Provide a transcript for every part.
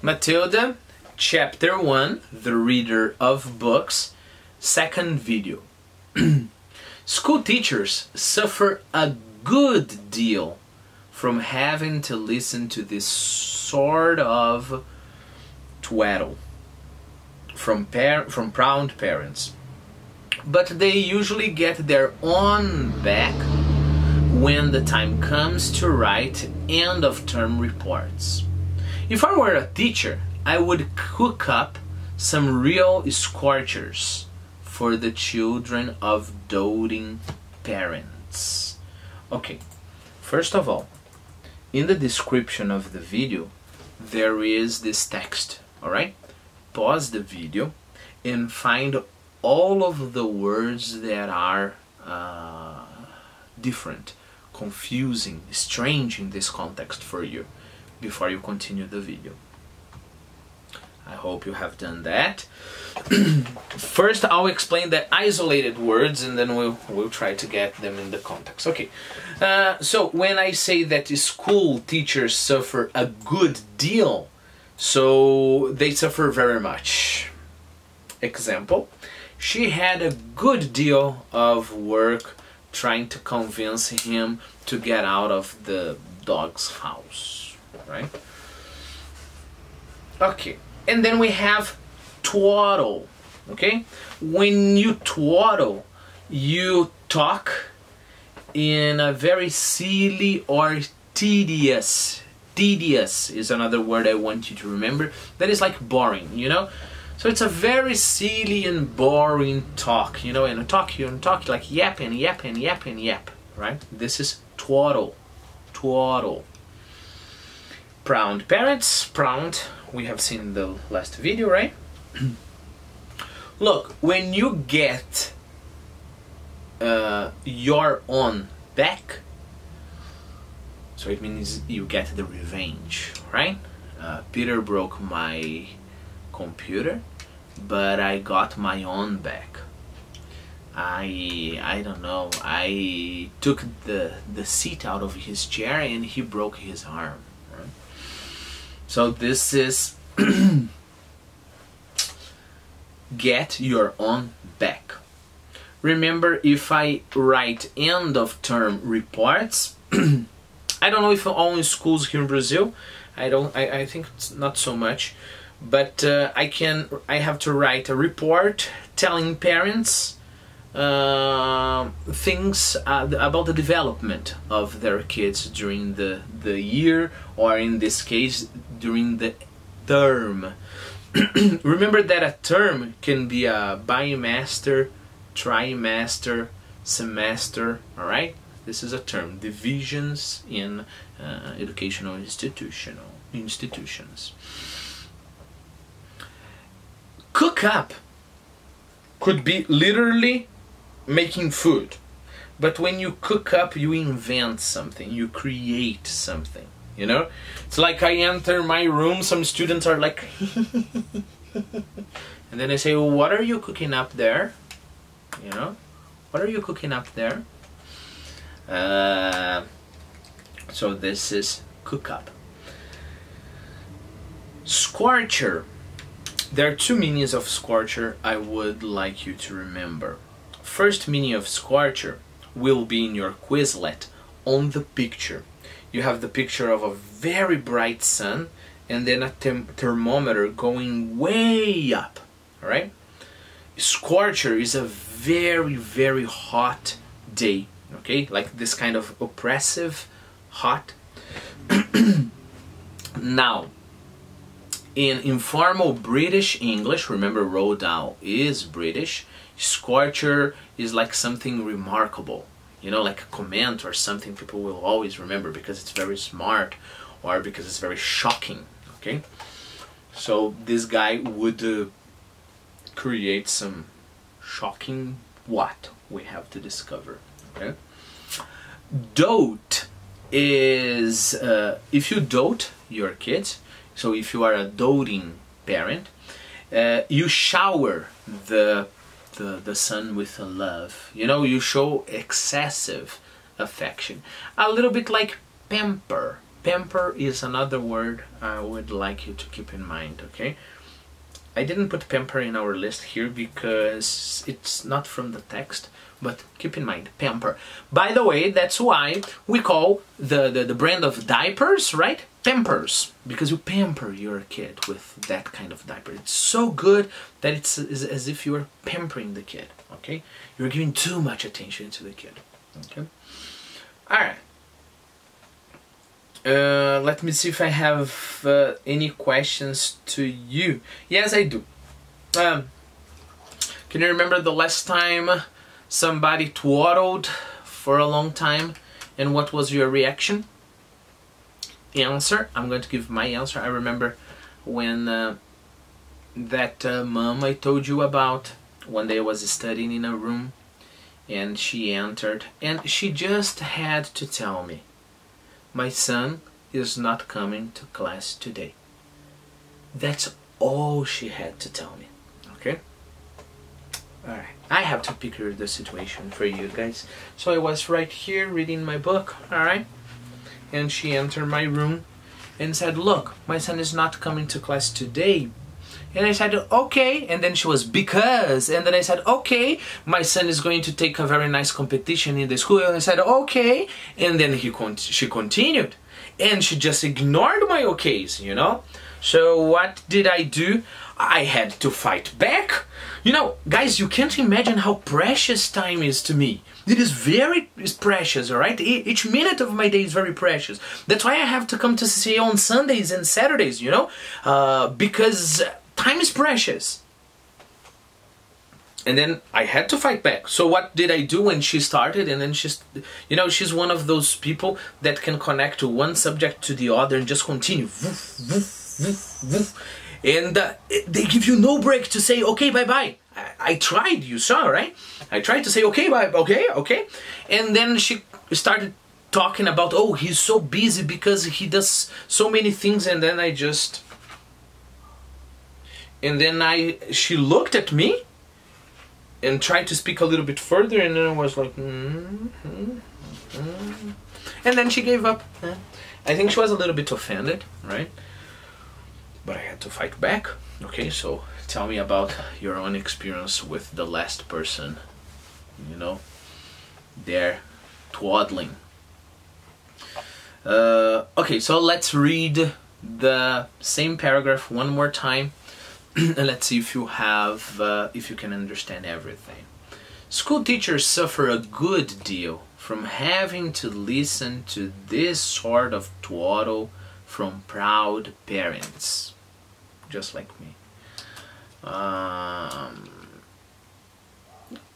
Matilda, Chapter 1, The Reader of Books, second video. School teachers suffer a good deal from having to listen to this sort of twaddle from proud parents. But they usually get their own back when the time comes to write end-of-term reports. If I were a teacher, I would cook up some real scorchers for the children of doting parents. Okay, first of all, in the description of the video, there is this text, alright? Pause the video and find all of the words that are different, confusing, strange in this context for you before you continue the video. I hope you have done that. First, I'll explain the isolated words and then we'll try to get them in the context. Okay, so when I say that school teachers suffer a good deal, so they suffer very much. Example, she had a good deal of work trying to convince him to get out of the dog's house, right? Okay. And then we have twaddle, okay? When you twaddle, you talk in a very silly or tedious. Tedious is another word I want you to remember. That is like boring, you know? So it's a very silly and boring talk, you know? And you talk like yap and yap and yap and yap, right? This is twaddle. Twaddle. Proud parents, proud, we have seen in the last video, right? Look, when you get your own back, so it means you get the revenge, right? Peter broke my computer, but I got my own back. I don't know, I took the seat out of his chair and he broke his arm. So this is get your own back. Remember, if I write end of term reports, I don't know if all in schools here in Brazil, I think it's not so much, but I have to write a report telling parents things about the development of their kids during the year, or in this case during the term. Remember that a term can be a bimester, trimester, semester, alright? This is a term. Divisions in educational institutions. Cook up could be literally making food, but when you cook up, you invent something, you create something, you know? It's like I enter my room, some students are like and then I say, well, what are you cooking up there? You know, what are you cooking up there? So this is cook up. Scorcher. There are two meanings of scorcher I would like you to remember. First meaning of scorcher will be in your Quizlet on the picture. You have the picture of a very bright sun and then a thermometer going way up, alright? Scorcher is a very, very hot day, okay? Like this kind of oppressive hot. Now, in informal British English, remember Roald Dahl is British, scorcher is like something remarkable, you know, like a comment or something people will always remember because it's very smart or because it's very shocking, okay? So this guy would create some shocking what we have to discover, okay? Dote is, if you dote your kids, so if you are a doting parent, you shower the son with love. You know, you show excessive affection. A little bit like Pamper. Pamper is another word I would like you to keep in mind, okay? I didn't put pamper in our list here because it's not from the text, but keep in mind, pamper. By the way, that's why we call the brand of diapers, right? Pampers, because you pamper your kid with that kind of diaper. It's so good that it's as if you are pampering the kid, okay? You're giving too much attention to the kid, okay? Alright. Let me see if I have any questions to you. Yes, I do. Can you remember the last time somebody twaddled for a long time, and what was your reaction? Answer. I'm going to give my answer. I remember when that mom I told you about, one day I was studying in a room and she entered and she just had to tell me, my son is not coming to class today. That's all she had to tell me. Okay? Alright. I have to picture the situation for you guys. So I was right here reading my book, alright? And she entered my room and said, look, my son is not coming to class today. And I said, okay. And then she was, because. And then I said, okay, my son is going to take a very nice competition in the school. And I said, okay. And then she continued. And she just ignored my okays, you know. So what did I do? I had to fight back. You know, guys, you can't imagine how precious time is to me. It is very precious, alright? Each minute of my day is very precious. That's why I have to come to CCA on Sundays and Saturdays, you know? Because time is precious. And then I had to fight back. So what did I do when she started? And then she's, you know, she's one of those people that can connect to one subject to the other and just continue. Woof, woof, woof, woof. And they give you no break to say, okay, bye-bye. I tried, you saw, right? I tried to say, okay, bye, okay. And then she started talking about, oh, he's so busy because he does so many things. And then I just... And then she looked at me and tried to speak a little bit further. And then I was like, And then she gave up. I think she was a little bit offended, right? But I had to fight back. Okay, so tell me about your own experience with the last person, you know, there twaddling. Okay, so let's read the same paragraph one more time and let's see if you have, if you can understand everything. School teachers suffer a good deal from having to listen to this sort of twaddle from proud parents, just like me.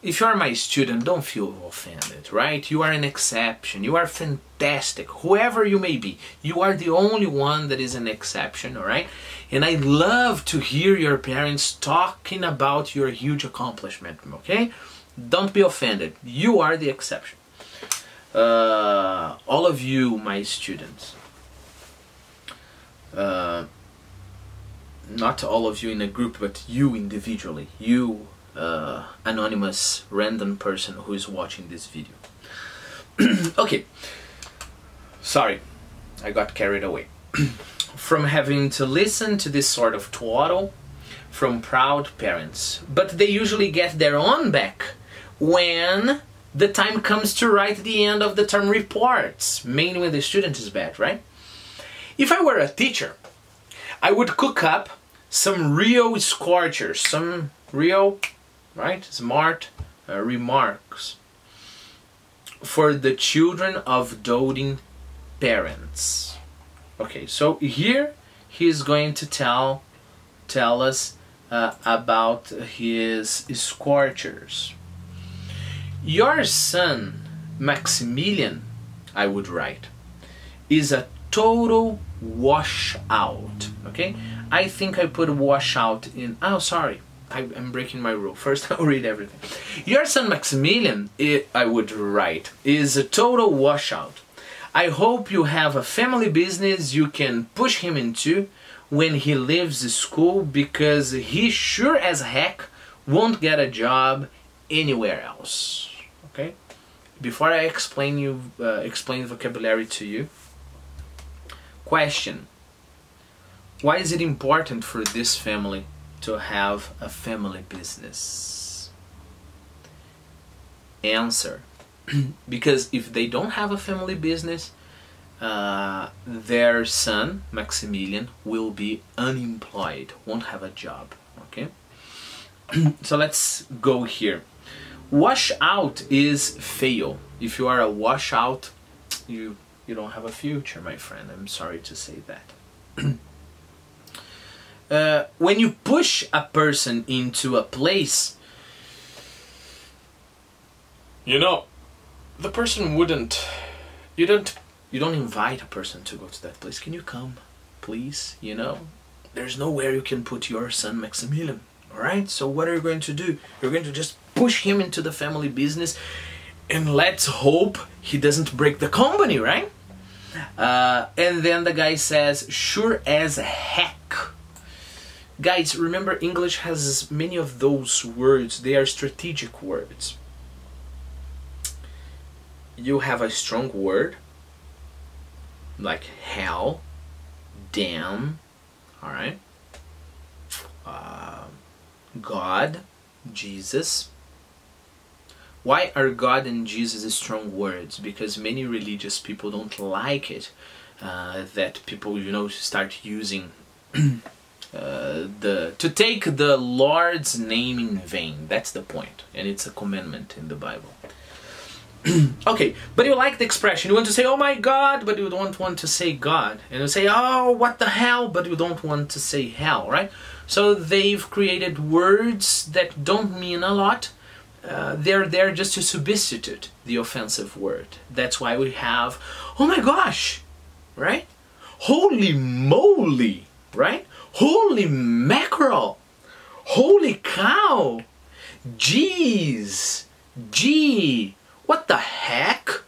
If you are my student, don't feel offended, right? You are an exception. You are fantastic. Whoever you may be, you are the only one that is an exception, all right? And I love to hear your parents talking about your huge accomplishment, okay? Don't be offended. You are the exception. All of you, my students. Not all of you in a group, but you individually. You, anonymous random person who is watching this video. Okay. Sorry, I got carried away. From having to listen to this sort of twaddle from proud parents. But they usually get their own back when the time comes to write the end of the term reports, mainly when the student is bad, right? If I were a teacher, I would cook up some real scorchers, some real, right, smart remarks for the children of doting parents. Okay, so here he's going to tell us about his scorchers. Your son, Maximilian, I would write, is a total washout. Okay, I think I put washout in. Oh, sorry, I'm breaking my rule. First, I'll read everything. Your son Maximilian, I would write, is a total washout. I hope you have a family business you can push him into when he leaves school, because he sure as heck won't get a job anywhere else. Okay. Before I explain vocabulary to you, Question: why is it important for this family to have a family business? Answer: because if they don't have a family business, their son, Maximilian, will be unemployed, won't have a job. Okay? So let's go here. Washout is fail. If you are a washout, you don't have a future, my friend. I'm sorry to say that. When you push a person into a place, you know, the person wouldn't, you don't invite a person to go to that place. Can you come, please? You know, there's nowhere you can put your son Maximilian. Alright, so what are you going to do? You're going to just push him into the family business, and let's hope he doesn't break the company, right? And then the guy says, sure as heck. Guys, remember, English has many of those words. They are strategic words. You have a strong word like hell, damn, alright, God, Jesus. Why are God and Jesus strong words? Because many religious people don't like it, that people, you know, start using to take the Lord's name in vain. That's the point, and it's a commandment in the Bible. Okay, but you like the expression. You want to say, oh my God, but you don't want to say God. And you say, oh, what the hell, but you don't want to say hell, right? So they've created words that don't mean a lot. They're there just to substitute the offensive word. That's why we have, oh my gosh, right? Holy moly, right? Holy mackerel, holy cow, jeez, gee, what the heck,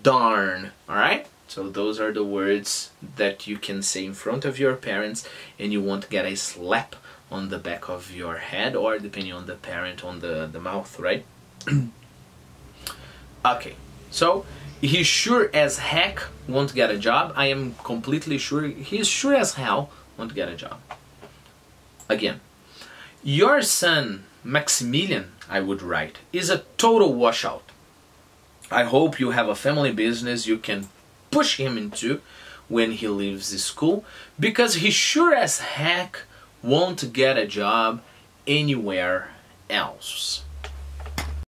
darn, alright? So those are the words that you can say in front of your parents and you won't get a slap on the back of your head, or depending on the parent, on the mouth, right? Okay, so he sure as heck won't get a job. I am completely sure he's sure as hell won't get a job. Again, your son Maximilian, I would write, is a total washout. I hope you have a family business you can push him into when he leaves the school, because he sure as heck won't get a job anywhere else.